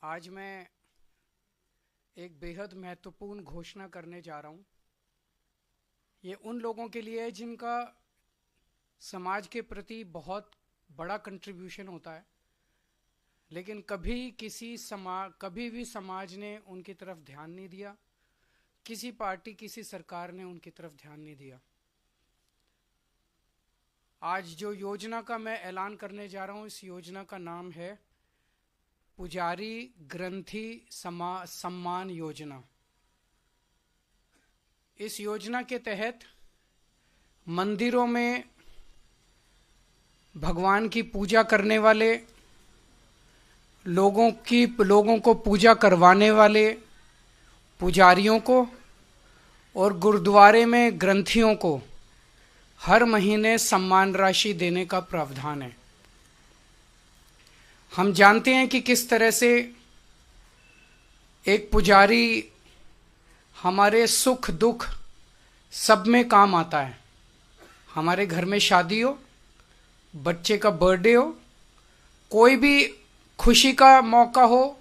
आज मैं एक बेहद महत्वपूर्ण घोषणा करने जा रहा हूँ। ये उन लोगों के लिए है जिनका समाज के प्रति बहुत बड़ा कंट्रीब्यूशन होता है, लेकिन कभी भी समाज ने उनकी तरफ ध्यान नहीं दिया, किसी पार्टी किसी सरकार ने उनकी तरफ ध्यान नहीं दिया। आज जो योजना का मैं ऐलान करने जा रहा हूँ, इस योजना का नाम है पुजारी ग्रंथी सम्मान योजना। इस योजना के तहत मंदिरों में भगवान की पूजा करने वाले लोगों को पूजा करवाने वाले पुजारियों को और गुरुद्वारे में ग्रंथियों को हर महीने सम्मान राशि देने का प्रावधान है। हम जानते हैं कि किस तरह से एक पुजारी हमारे सुख दुख सब में काम आता है। हमारे घर में शादी हो, बच्चे का बर्थडे हो, कोई भी खुशी का मौका हो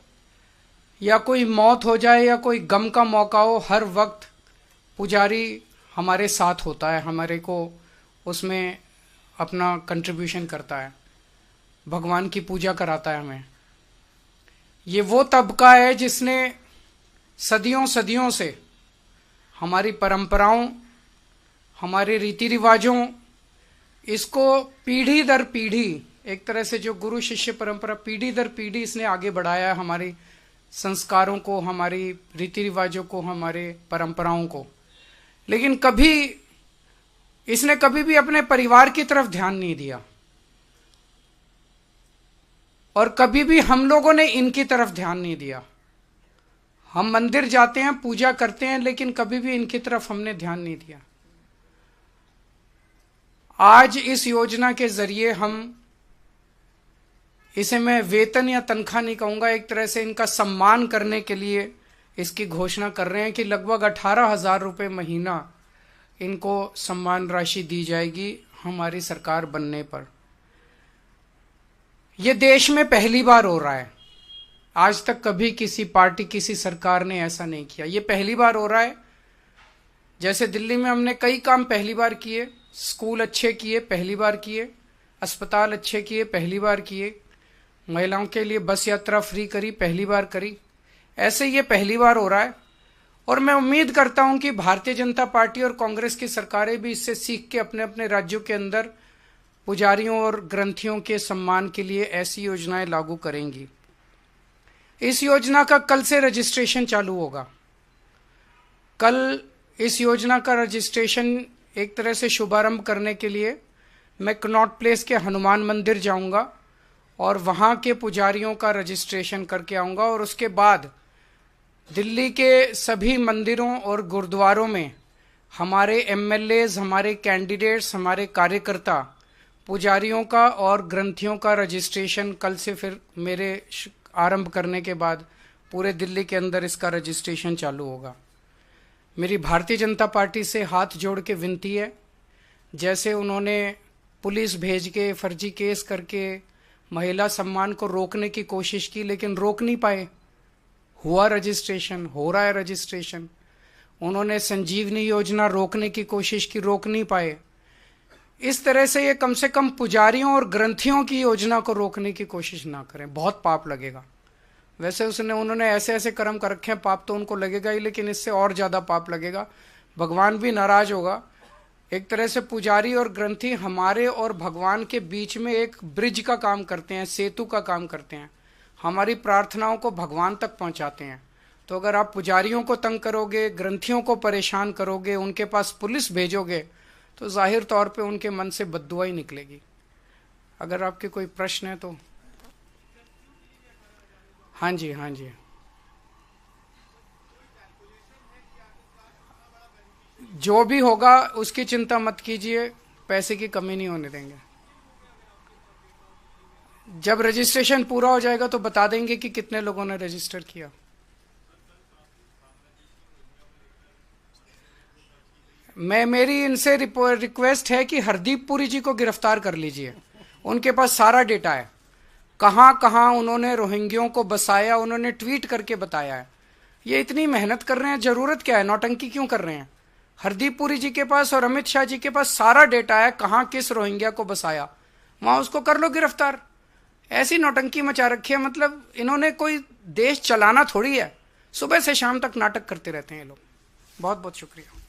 या कोई मौत हो जाए या कोई गम का मौका हो, हर वक्त पुजारी हमारे साथ होता है, हमारे को उसमें अपना कंट्रीब्यूशन करता है, भगवान की पूजा कराता है हमें। ये वो तबका है जिसने सदियों सदियों से हमारी परंपराओं, हमारे रीति रिवाजों, इसको पीढ़ी दर पीढ़ी, एक तरह से जो गुरु शिष्य परंपरा पीढ़ी दर पीढ़ी इसने आगे बढ़ाया है, हमारी संस्कारों को, हमारी रीति रिवाजों को, हमारे परंपराओं को। लेकिन इसने कभी भी अपने परिवार की तरफ ध्यान नहीं दिया और कभी भी हम लोगों ने इनकी तरफ ध्यान नहीं दिया। हम मंदिर जाते हैं, पूजा करते हैं, लेकिन कभी भी इनकी तरफ हमने ध्यान नहीं दिया। आज इस योजना के जरिए इसे मैं वेतन या तनख्वाह नहीं कहूंगा, एक तरह से इनका सम्मान करने के लिए इसकी घोषणा कर रहे हैं कि लगभग 18,000 रुपये महीना इनको सम्मान राशि दी जाएगी हमारी सरकार बनने पर। यह देश में पहली बार हो रहा है। आज तक कभी किसी पार्टी, किसी सरकार ने ऐसा नहीं किया। यह पहली बार हो रहा है। जैसे दिल्ली में हमने कई काम पहली बार किए, स्कूल अच्छे किए, पहली बार किए, अस्पताल अच्छे किए, पहली बार किए, महिलाओं के लिए बस यात्रा फ्री करी, पहली बार करी। ऐसे ये पहली बार हो रहा है और मैं उम्मीद करता हूं कि भारतीय जनता पार्टी और कांग्रेस की सरकारें भी इससे सीख के अपने अपने राज्यों के अंदर पुजारियों और ग्रंथियों के सम्मान के लिए ऐसी योजनाएं लागू करेंगी। इस योजना का कल से रजिस्ट्रेशन चालू होगा। कल इस योजना का रजिस्ट्रेशन एक तरह से शुभारंभ करने के लिए मैं कनॉट प्लेस के हनुमान मंदिर जाऊंगा और वहां के पुजारियों का रजिस्ट्रेशन करके आऊंगा और उसके बाद दिल्ली के सभी मंदिरों और गुरुद्वारों में हमारे एमएलएज, हमारे कैंडिडेट्स, हमारे कार्यकर्ता पुजारियों का और ग्रंथियों का रजिस्ट्रेशन कल से फिर मेरे आरंभ करने के बाद पूरे दिल्ली के अंदर इसका रजिस्ट्रेशन चालू होगा। मेरी भारतीय जनता पार्टी से हाथ जोड़ के विनती है, जैसे उन्होंने पुलिस भेज के फर्जी केस करके महिला सम्मान को रोकने की कोशिश की, लेकिन रोक नहीं पाए। हुआ रजिस्ट्रेशन, हो रहा है रजिस्ट्रेशन। उन्होंने संजीवनी योजना रोकने की कोशिश की, रोक नहीं पाए। इस तरह से ये कम से कम पुजारियों और ग्रंथियों की योजना को रोकने की कोशिश ना करें, बहुत पाप लगेगा। वैसे उन्होंने ऐसे ऐसे कर्म कर रखे हैं, पाप तो उनको लगेगा ही, लेकिन इससे और ज्यादा पाप लगेगा। भगवान भी नाराज होगा। एक तरह से पुजारी और ग्रंथी हमारे और भगवान के बीच में एक ब्रिज का काम करते हैं, सेतु का काम करते हैं, हमारी प्रार्थनाओं को भगवान तक पहुंचाते हैं। तो अगर आप पुजारियों को तंग करोगे, ग्रंथियों को परेशान करोगे, उनके पास पुलिस भेजोगे, तो जाहिर तौर पे उनके मन से बद्दुआ ही निकलेगी। अगर आपके कोई प्रश्न है तो। हाँ जी, हाँ जी। जो भी होगा उसकी चिंता मत कीजिए, पैसे की कमी नहीं होने देंगे। जब रजिस्ट्रेशन पूरा हो जाएगा तो बता देंगे कि कितने लोगों ने रजिस्टर किया। मेरी इनसे रिक्वेस्ट है कि हरदीप पुरी जी को गिरफ्तार कर लीजिए। उनके पास सारा डेटा है। कहां कहां उन्होंने रोहिंग्यों को बसाया, उन्होंने ट्वीट करके बताया है। ये इतनी मेहनत कर रहे हैं, जरूरत क्या है, नौटंकी क्यों कर रहे हैं? हरदीप पुरी जी के पास और अमित शाह जी के पास सारा डेटा है, कहां किस रोहिंग्या को बसाया, वहां उसको कर लो गिरफ्तार। ऐसी नौटंकी मचा रखी है, मतलब इन्होंने कोई देश चलाना थोड़ी है, सुबह से शाम तक नाटक करते रहते हैं ये लोग। बहुत बहुत शुक्रिया।